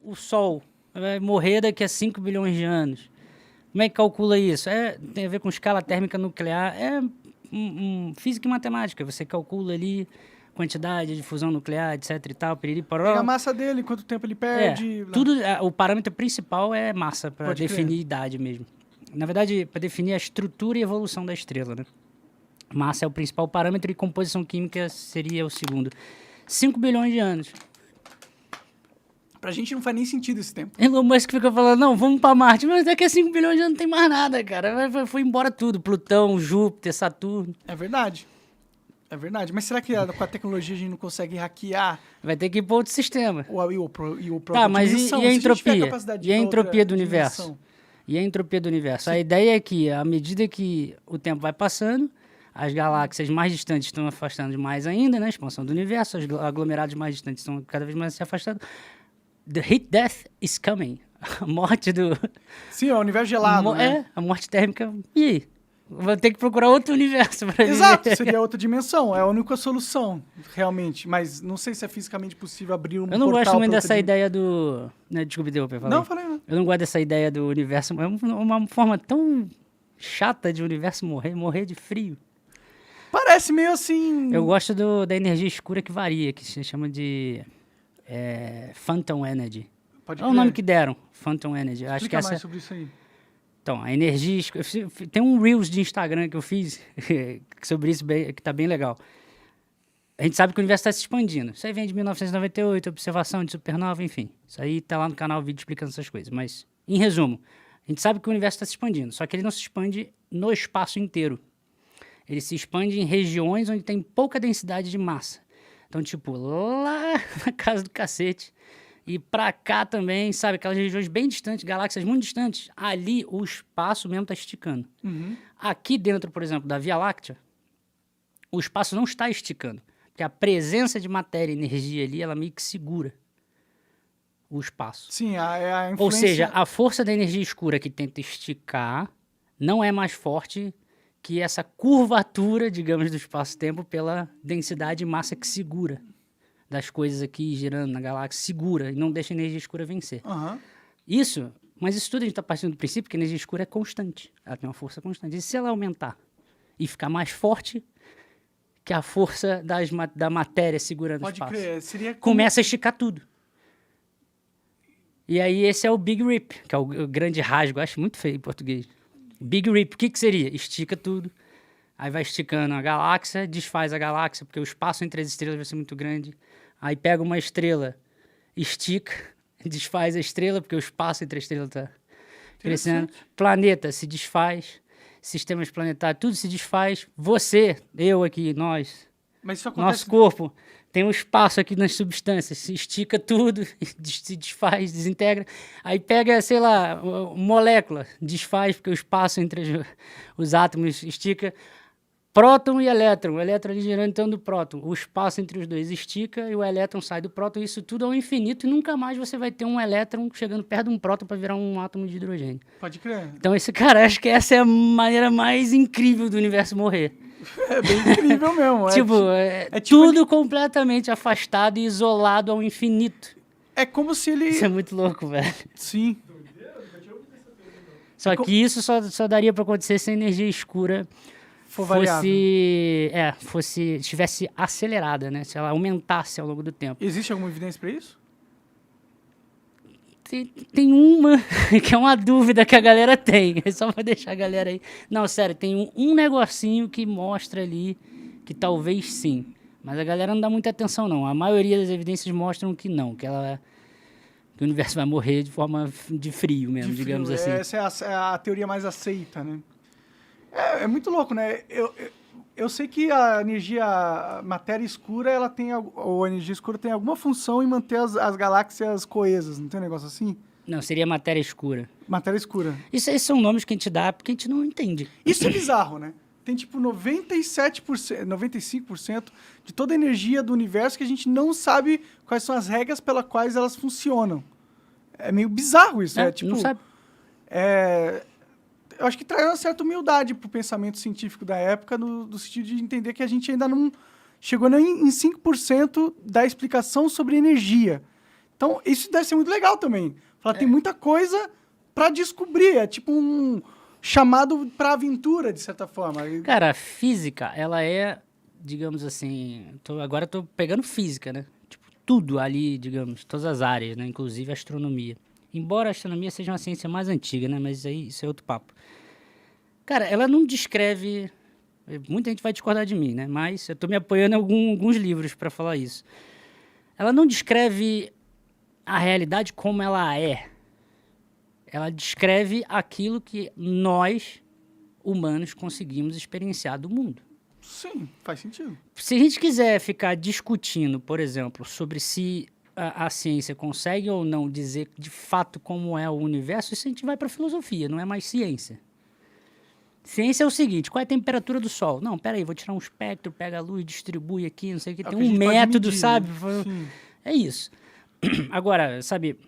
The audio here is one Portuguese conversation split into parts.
O Sol vai morrer daqui a 5 bilhões de anos. Como é que calcula isso? Tem a ver com escala térmica nuclear. Física e matemática. Você calcula ali quantidade de fusão nuclear, etc e tal, piriri, Pega poró. a massa dele, quanto tempo ele perde. O parâmetro principal é massa, para definir idade mesmo. Na verdade, para definir a estrutura e evolução da estrela, né? Massa é o principal parâmetro e composição química seria o segundo. 5 bilhões de anos. Pra gente não faz nem sentido esse tempo. Elon Musk fica falando, não, vamos pra Marte. Mas daqui a 5 bilhões de anos não tem mais nada, cara. Foi embora tudo. Plutão, Júpiter, Saturno. É verdade. É verdade. Mas será que com a tecnologia a gente não consegue hackear? Vai ter que ir para outro sistema. O tá, mas e a entropia? E a entropia do universo? E a entropia do universo? Sim. A ideia é que, à medida que o tempo vai passando, as galáxias mais distantes estão afastando mais ainda, né? A expansão do universo, os aglomerados mais distantes estão cada vez mais se afastando. The heat death is coming. A morte do... Sim, é o universo gelado, né? A morte térmica. E aí? Vou ter que procurar outro universo para viver. Exato, seria outra dimensão. É a única solução, realmente. Mas não sei se é fisicamente possível abrir um portal. Eu não gosto muito dessa ideia do... Desculpa, interromper. Não, falei não. Eu não gosto dessa ideia do universo. É uma forma tão chata de o universo morrer de frio. Parece meio assim... Eu gosto da energia escura que varia, que se chama de Phantom Energy. Pode é o nome que deram, Phantom Energy. Explica Acho que mais sobre isso aí. Então, a energia... Tem um Reels de Instagram que eu fiz sobre isso, que tá bem legal. A gente sabe que o universo está se expandindo. Isso aí vem de 1998, observação de supernova, enfim. Isso aí tá lá no canal, vídeo explicando essas coisas. Mas, em resumo, a gente sabe que o universo está se expandindo, só que ele não se expande no espaço inteiro. Ele se expande em regiões onde tem pouca densidade de massa. Então, tipo, lá na casa do cacete... E pra cá também, sabe, aquelas regiões bem distantes, galáxias muito distantes, ali o espaço mesmo tá esticando. Uhum. Aqui dentro, por exemplo, da Via Láctea, o espaço não está esticando. Porque a presença de matéria e energia ali, ela meio que segura o espaço. Sim, a influência... Ou seja, a força da energia escura que tenta esticar não é mais forte que essa curvatura, digamos, do espaço-tempo pela densidade e massa que segura das coisas aqui girando na galáxia, segura e não deixa a energia escura vencer. Uhum. Mas isso tudo a gente está partindo do princípio que a energia escura é constante. Ela tem uma força constante. E se ela aumentar e ficar mais forte que a força da matéria segurando o espaço? Pode crer. Seria como... Começa a esticar tudo. E aí esse é o Big Rip, que é o grande rasgo. Eu acho muito feio em português. Big Rip, o que seria? Estica tudo. Aí vai esticando a galáxia, desfaz a galáxia, porque o espaço entre as estrelas vai ser muito grande. Aí pega uma estrela, estica, desfaz a estrela, porque o espaço entre a estrela está crescendo. Planeta se desfaz, sistemas planetários, tudo se desfaz. Você, eu aqui, nós, mas isso acontece... nosso corpo, tem um espaço aqui nas substâncias, se estica tudo, se desfaz, desintegra. Aí pega, sei lá, molécula, desfaz, porque o espaço entre os átomos estica. Próton e elétron, o elétron ali girando então do próton, o espaço entre os dois estica e o elétron sai do próton, isso tudo é um infinito e nunca mais você vai ter um elétron chegando perto de um próton para virar um átomo de hidrogênio. Pode crer. Então acho que essa é a maneira mais incrível do universo morrer. É bem incrível mesmo. Tudo completamente afastado e isolado ao infinito. É como se ele... Isso é muito louco, velho. Sim. Só que isso só daria para acontecer se a energia escura estivesse acelerada, né? Se ela aumentasse ao longo do tempo. Existe alguma evidência para isso? Tem uma que é uma dúvida que a galera tem. É só pra deixar a galera aí. Não, sério, tem um negocinho que mostra ali que talvez sim. Mas a galera não dá muita atenção, não. A maioria das evidências mostram que não, que o universo vai morrer de forma de frio mesmo, digamos assim. Essa é a teoria mais aceita, né? É muito louco, né? Eu sei que a matéria escura, ou a energia escura tem alguma função em manter as galáxias coesas, não tem um negócio assim? Não, seria matéria escura. Matéria escura. Isso aí são nomes que a gente dá porque a gente não entende. Isso é bizarro, né? Tem tipo 97%, 95% de toda a energia do universo que a gente não sabe quais são as regras pelas quais elas funcionam. É meio bizarro isso, né? Tipo, não sabe. Eu acho que traz uma certa humildade para o pensamento científico da época, no sentido de entender que a gente ainda não chegou nem em 5% da explicação sobre energia. Então, isso deve ser muito legal também. Tem muita coisa para descobrir. É tipo um chamado para aventura, de certa forma. Cara, a física, ela é, digamos assim... Agora eu tô pegando física, né? Tipo, tudo ali, digamos, todas as áreas, né? Inclusive a astronomia. Embora a astronomia seja uma ciência mais antiga, né? Mas isso é outro papo. Cara, ela não descreve... Muita gente vai discordar de mim, né? Mas eu tô me apoiando em alguns livros para falar isso. Ela não descreve a realidade como ela é. Ela descreve aquilo que nós, humanos, conseguimos experienciar do mundo. Sim, faz sentido. Se a gente quiser ficar discutindo, por exemplo, sobre se a ciência consegue ou não dizer de fato como é o universo, isso a gente vai para a filosofia, não é mais ciência. Ciência é o seguinte, qual é a temperatura do Sol? Não, peraí, vou tirar um espectro, pega a luz, distribui aqui, não sei o que, tem um método, medir, sabe? Né? É isso. Agora, sabe,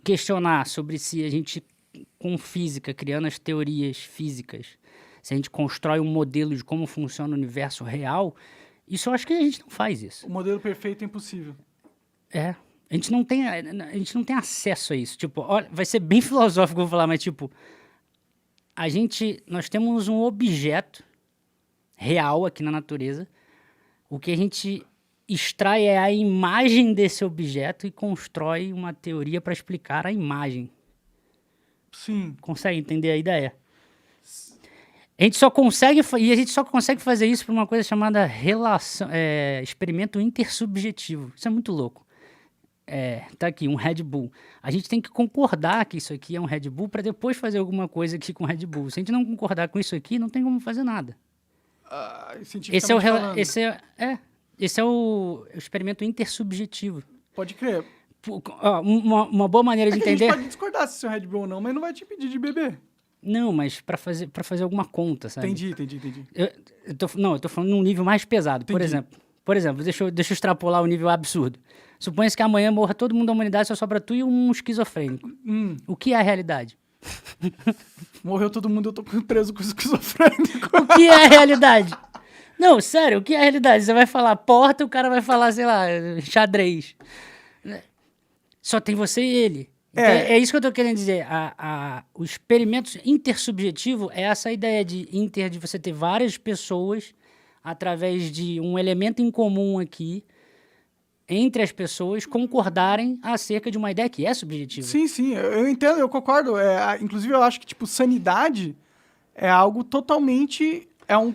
questionar sobre se a gente, com física, criando as teorias físicas, se a gente constrói um modelo de como funciona o universo real, isso eu acho que a gente não faz isso. O modelo perfeito é impossível. É. A gente não tem acesso a isso. Tipo, olha, vai ser bem filosófico eu vou falar, mas tipo, nós temos um objeto real aqui na natureza. O que a gente extrai é a imagem desse objeto e constrói uma teoria para explicar a imagem. Sim. Consegue entender a ideia? A gente só consegue fazer isso por uma coisa chamada experimento intersubjetivo. Isso é muito louco. Tá aqui, um Red Bull. A gente tem que concordar que isso aqui é um Red Bull para depois fazer alguma coisa aqui com o Red Bull. Se a gente não concordar com isso aqui, não tem como fazer nada. Esse é o experimento intersubjetivo. Pode crer. Uma boa maneira de entender... A gente pode discordar se é Red Bull ou não, mas não vai te impedir de beber. Não, mas para fazer alguma conta, sabe? Entendi. Eu tô falando num nível mais pesado. Entendi. Por exemplo, deixa eu extrapolar o nível absurdo. Suponha-se que amanhã morra todo mundo da humanidade, só sobra tu e um esquizofrênico. O que é a realidade? Morreu todo mundo, eu tô preso com o esquizofrênico. O que é a realidade? Não, sério, o que é a realidade? Você vai falar porta, o cara vai falar, sei lá, xadrez. Só tem você e ele. Então, é isso que eu tô querendo dizer. O experimento intersubjetivo é essa ideia de você ter várias pessoas através de um elemento em comum aqui, entre as pessoas, concordarem acerca de uma ideia que é subjetiva. Sim, eu entendo, eu concordo. Inclusive, eu acho que, tipo, sanidade é algo totalmente...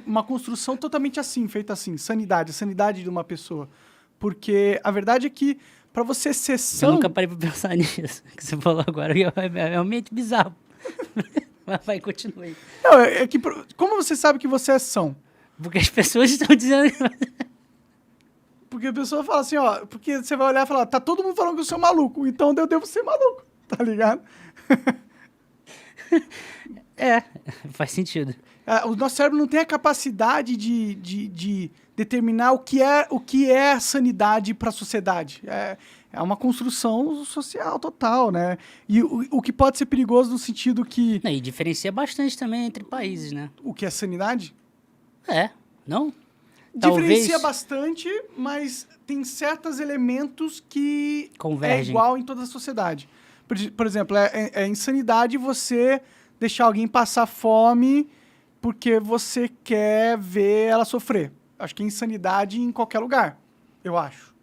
uma construção totalmente assim, feita assim. Sanidade, a sanidade de uma pessoa. Porque a verdade é que, para você ser são... Eu nunca parei pra pensar nisso, que você falou agora. É realmente bizarro. Mas vai, continue aí. Não, é que... Como você sabe que você é são? Porque as pessoas estão dizendo... Porque a pessoa fala assim, ó... Porque você vai olhar e falar, tá todo mundo falando que eu sou maluco, então eu devo ser maluco, tá ligado? Faz sentido. O nosso cérebro não tem a capacidade de determinar o que é sanidade para a sociedade. É uma construção social total, né? E o que pode ser perigoso no sentido que... E diferencia bastante também entre países, né? O que é sanidade? Não? Diferencia bastante, mas tem certos elementos que convergem. É igual em toda a sociedade. Por exemplo, é insanidade você deixar alguém passar fome porque você quer ver ela sofrer. Acho que é insanidade em qualquer lugar, eu acho.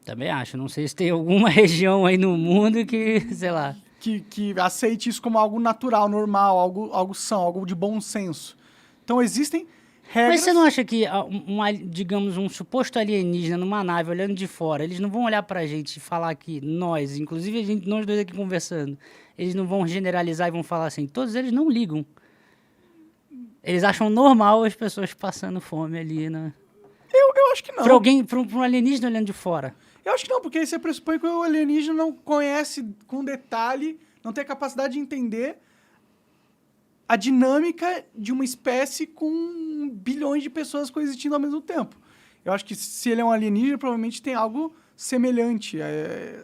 Também acho. Não sei se tem alguma região aí no mundo que, sei lá... Que aceite isso como algo natural, normal, algo são, algo de bom senso. Então, existem regras... Mas você não acha que, digamos, um suposto alienígena numa nave olhando de fora, eles não vão olhar pra gente e falar que nós, inclusive nós dois aqui conversando, eles não vão generalizar e vão falar assim, todos eles não ligam. Eles acham normal as pessoas passando fome ali, né? Eu acho que não. Pra um alienígena olhando de fora. Eu acho que não, porque aí você pressupõe que o alienígena não conhece com detalhe, não tem a capacidade de entender a dinâmica de uma espécie com bilhões de pessoas coexistindo ao mesmo tempo. Eu acho que se ele é um alienígena, provavelmente tem algo semelhante.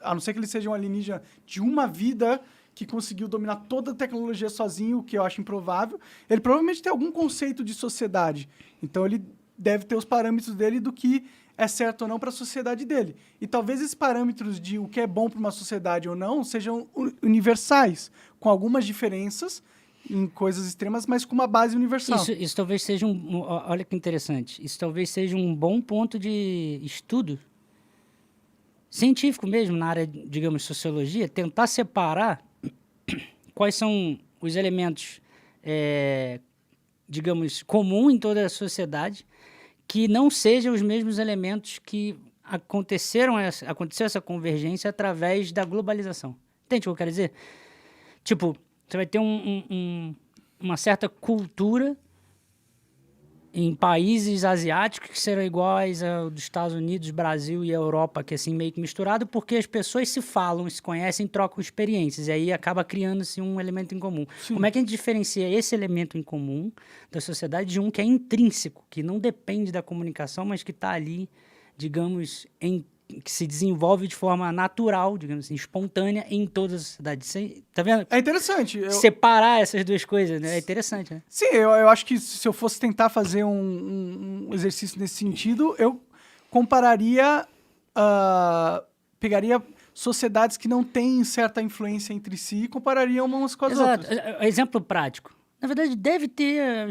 A não ser que ele seja um alienígena de uma vida que conseguiu dominar toda a tecnologia sozinho, o que eu acho improvável. Ele provavelmente tem algum conceito de sociedade. Então, ele deve ter os parâmetros dele do que é certo ou não para a sociedade dele. E talvez esses parâmetros de o que é bom para uma sociedade ou não sejam universais, com algumas diferenças em coisas extremas, mas com uma base universal. Isso talvez seja olha que interessante. Isso talvez seja um bom ponto de estudo científico mesmo, na área, digamos, sociologia, tentar separar quais são os elementos, digamos, comuns em toda a sociedade, que não sejam os mesmos elementos que aconteceu essa convergência através da globalização. Entende o que eu quero dizer? Tipo, você vai ter uma certa cultura em países asiáticos que serão iguais ao dos Estados Unidos, Brasil e Europa, que é assim meio que misturado, porque as pessoas se falam, se conhecem, trocam experiências, e aí acaba criando-se um elemento em comum. Sim. Como é que a gente diferencia esse elemento em comum da sociedade de um que é intrínseco, que não depende da comunicação, mas que está ali, digamos, que se desenvolve de forma natural, digamos assim, espontânea em toda a sociedade. Tá vendo? É interessante. Separar essas duas coisas, né? É interessante, né? Sim, eu acho que se eu fosse tentar fazer um exercício nesse sentido, eu compararia, pegaria sociedades que não têm certa influência entre si e compararia umas com as Exato. outras. Exemplo prático. Na verdade,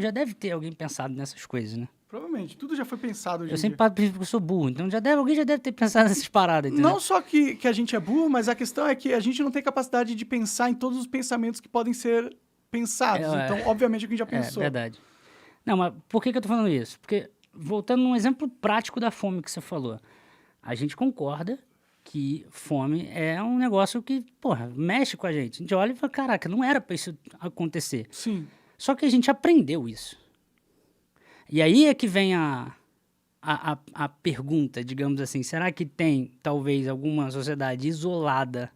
já deve ter alguém pensado nessas coisas, né? Provavelmente, tudo já foi pensado hoje Eu em sempre dia. falo porque eu sou burro, então alguém já deve ter pensado nessas paradas, entendeu? Não só que a gente é burro, mas a questão é que a gente não tem capacidade de pensar em todos os pensamentos que podem ser pensados. Então, obviamente, alguém já pensou. É verdade. Não, mas por que eu tô falando isso? Porque, voltando num exemplo prático da fome que você falou, a gente concorda que fome é um negócio que, porra, mexe com a gente. A gente olha e fala, caraca, não era pra isso acontecer. Sim. Só que a gente aprendeu isso. E aí é que vem a pergunta, digamos assim, será que tem, talvez, alguma sociedade isolada,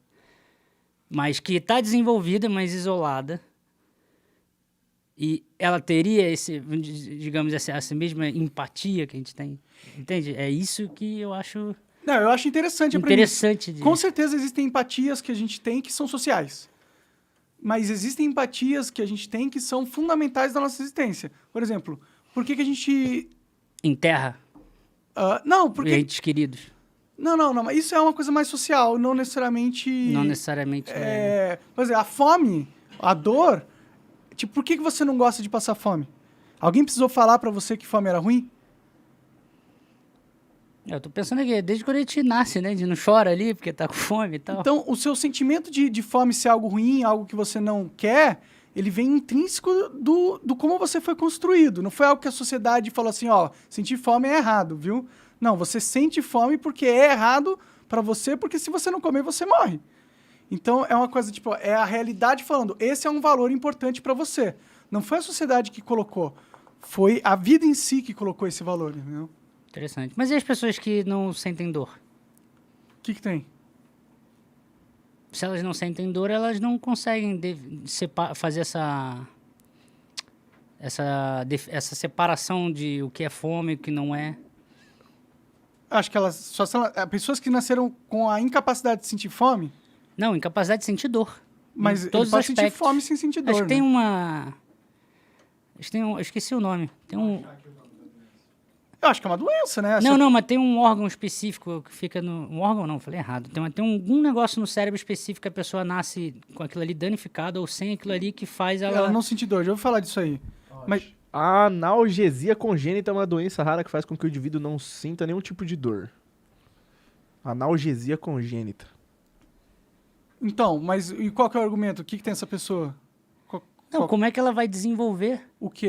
mas que está desenvolvida, mas isolada, e ela teria digamos, essa mesma empatia que a gente tem? Entende? É isso que eu acho Não, eu acho interessante a premissa. interessante. Com certeza existem empatias que a gente tem que são sociais. Mas existem empatias que a gente tem que são fundamentais da nossa existência. Por exemplo, por que a gente... Em terra, não, porque... entes queridos. Não, mas isso é uma coisa mais social, não necessariamente... Não necessariamente... Por exemplo, a fome, a dor... Tipo, por que você não gosta de passar fome? Alguém precisou falar pra você que fome era ruim? Eu tô pensando aqui, desde quando a gente nasce, né? A gente não chora ali porque tá com fome e tal. Então, o seu sentimento de fome ser algo ruim, algo que você não quer, ele vem intrínseco do como você foi construído. Não foi algo que a sociedade falou assim, ó, sentir fome é errado, viu? Não, você sente fome porque é errado pra você, porque se você não comer, você morre. Então, é uma coisa, tipo, é a realidade falando, esse é um valor importante pra você. Não foi a sociedade que colocou, foi a vida em si que colocou esse valor, entendeu? Interessante. Mas e as pessoas que não sentem dor? O que tem? Se elas não sentem dor, elas não conseguem fazer essa separação de o que é fome e o que não é. Acho que elas só são pessoas que nasceram com a incapacidade de sentir fome, Não, incapacidade de sentir dor. mas Em ele todos pode os sentir aspectos. fome sem sentir dor. Acho que tem né? uma... eu esqueci o nome. Tem um... Eu acho que é uma doença, né? Não, mas tem um órgão específico que fica no... Um órgão não, falei errado. Tem algum negócio no cérebro específico que a pessoa nasce com aquilo ali danificado ou sem aquilo ali que faz ela... Ela não sentir dor. Já ouvi falar disso aí. Mas A analgesia congênita é uma doença rara que faz com que o indivíduo não sinta nenhum tipo de dor. Analgesia congênita. então, mas e qual que é o argumento? O que tem essa pessoa? Não, como é que ela vai desenvolver? O que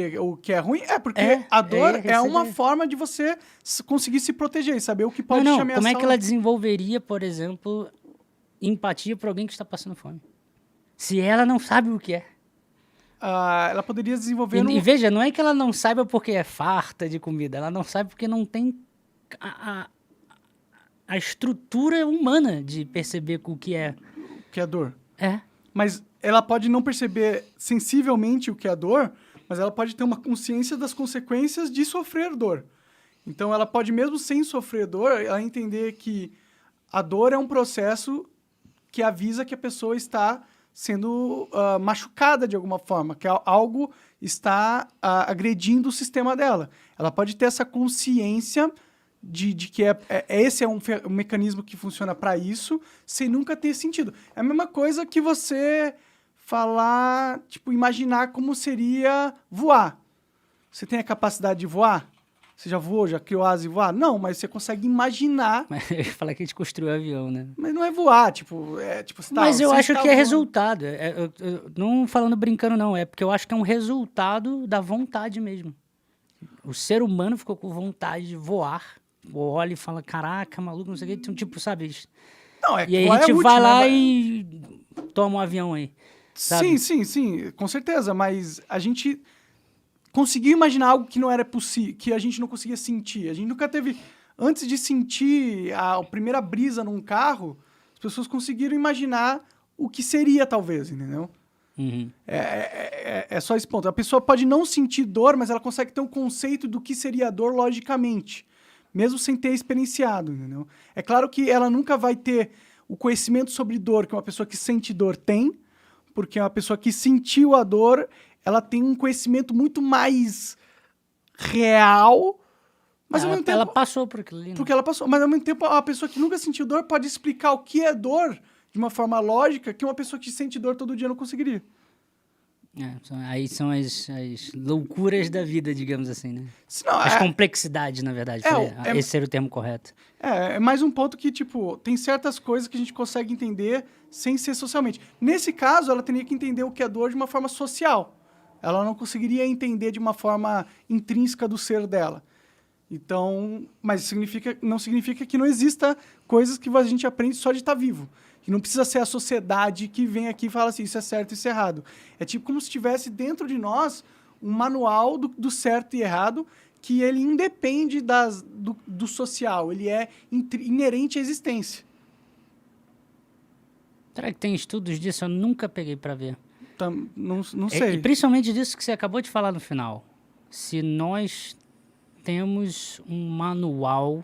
é ruim? É porque É, a dor é uma seria- forma de você conseguir se proteger e saber o que pode te Não, ameaçar. como é que ou ela não. desenvolveria, por exemplo, empatia por alguém que está passando fome? Se ela não sabe o que é. Ela poderia desenvolver E veja, não é que ela não saiba porque é farta de comida, ela não sabe porque não tem a estrutura humana de perceber o que é. que é dor. É. Mas ela pode não perceber sensivelmente o que é dor, mas ela pode ter uma consciência das consequências de sofrer dor. Então, ela pode, mesmo sem sofrer dor, ela entender que a dor é um processo que avisa que a pessoa está sendo machucada de alguma forma, que algo está agredindo o sistema dela. Ela pode ter essa consciência de que esse é um mecanismo que funciona para isso, sem nunca ter sentido. É a mesma coisa que você falar, tipo, imaginar como seria voar. Você tem a capacidade de voar? Você já voou, já criou asa e voar? Não, mas você consegue imaginar. Mas eu ia falar que a gente construiu o avião, né? Mas não é voar, tipo, Mas eu acho que é voando. resultado. Não falando brincando, não. É porque eu acho que é um resultado da vontade mesmo. O ser humano ficou com vontade de voar. Olha e fala, caraca, maluco, não sei o que. Então, tipo, sabe? Não, E aí voar a gente útil, vai lá né? e toma um avião aí. Sabe? Sim, com certeza, mas a gente conseguiu imaginar algo que não era possível, que a gente não conseguia sentir. A gente nunca teve... Antes de sentir a primeira brisa num carro, as pessoas conseguiram imaginar o que seria, talvez, entendeu? Uhum. É só esse ponto. A pessoa pode não sentir dor, mas ela consegue ter um conceito do que seria a dor logicamente, mesmo sem ter experienciado, entendeu? É claro que ela nunca vai ter o conhecimento sobre dor que uma pessoa que sente dor tem, porque uma pessoa que sentiu a dor, ela tem um conhecimento muito mais real, mas ao mesmo tempo... Ela passou por aquilo ali, né? Porque ela passou. Mas ao mesmo tempo, a pessoa que nunca sentiu dor pode explicar o que é dor de uma forma lógica que uma pessoa que sente dor todo dia não conseguiria. Aí são as loucuras da vida, digamos assim, né? Senão, As complexidades, na verdade. Esse seria o termo correto. É mais um ponto que, tipo, tem certas coisas que a gente consegue entender sem ser socialmente. Nesse caso, ela teria que entender o que é dor de uma forma social. Ela não conseguiria entender de uma forma intrínseca do ser dela. Então, mas não significa que não exista coisas que a gente aprende só de estar vivo. Que não precisa ser a sociedade que vem aqui e fala assim, isso é certo e isso é errado. É tipo como se tivesse dentro de nós um manual do certo e errado, que ele independe do social, ele é inerente à existência. Será que tem estudos disso? Eu nunca peguei pra ver. Então, não sei. E principalmente disso que você acabou de falar no final. Se nós temos um manual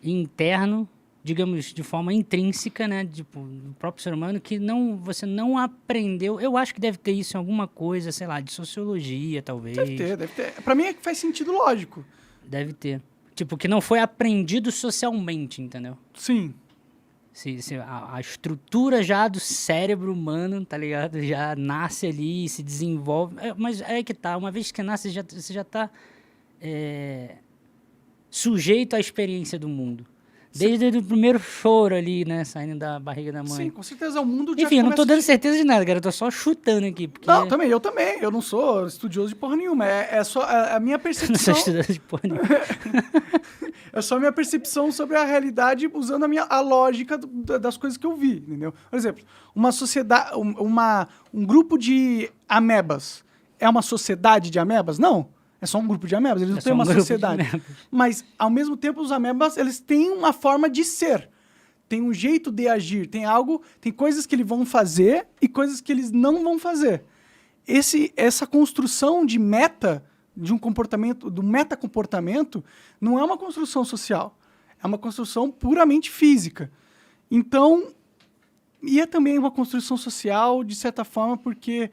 interno, digamos, de forma intrínseca, né, tipo, do próprio ser humano, que você não aprendeu. Eu acho que deve ter isso em alguma coisa, sei lá, de sociologia, talvez. Deve ter. Pra mim é que faz sentido lógico. Deve ter. Tipo, que não foi aprendido socialmente, entendeu? Sim. A estrutura já do cérebro humano, tá ligado? Já nasce ali, se desenvolve. Mas é que tá, uma vez que nasce, você já tá sujeito à experiência do mundo. Desde o primeiro choro ali, né? Saindo da barriga da mãe. Sim, com certeza o mundo já Enfim, eu não tô começa dando certeza de nada, cara. Eu tô só chutando aqui. Porque... Não, eu também. Eu não sou estudioso de porra nenhuma. É só a minha não sou percepção. estudante de porra nenhuma. É só a minha percepção sobre a realidade usando a lógica das coisas que eu vi, entendeu? Por exemplo, uma sociedade, um grupo de amebas é uma sociedade de amebas? Não. É só um grupo de amebas, eles não têm uma sociedade. Mas, ao mesmo tempo, os amebas, eles têm uma forma de ser. Tem um jeito de agir, tem coisas que eles vão fazer e coisas que eles não vão fazer. Essa construção de meta, de um comportamento, do metacomportamento, não é uma construção social. É uma construção puramente física. Então, e é também uma construção social, de certa forma, porque...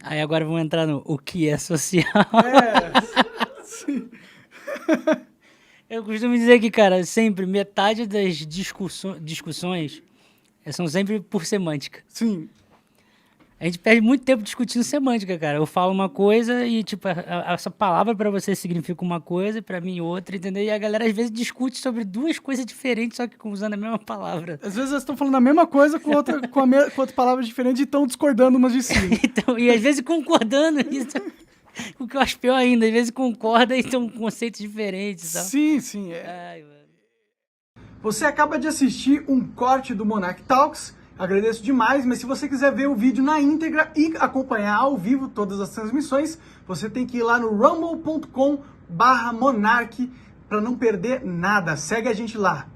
Aí agora vamos entrar no o que é social. Sim. Eu costumo dizer que, cara, sempre metade das discussões são sempre por semântica. Sim. A gente perde muito tempo discutindo semântica, cara. Eu falo uma coisa e, tipo, essa palavra pra você significa uma coisa, pra mim outra, entendeu? E a galera, às vezes, discute sobre duas coisas diferentes, só que usando a mesma palavra. Às vezes eles estão falando a mesma coisa com outra palavras diferentes e estão discordando umas de si. Então, e às vezes concordando, isso, o que eu acho pior ainda, às vezes concorda e estão com conceitos diferentes e tal. Sim. Ai, mano. Você acaba de assistir um corte do Monarch Talks. Agradeço demais, mas se você quiser ver o vídeo na íntegra e acompanhar ao vivo todas as transmissões, você tem que ir lá no rumble.com/monarch para não perder nada. Segue a gente lá.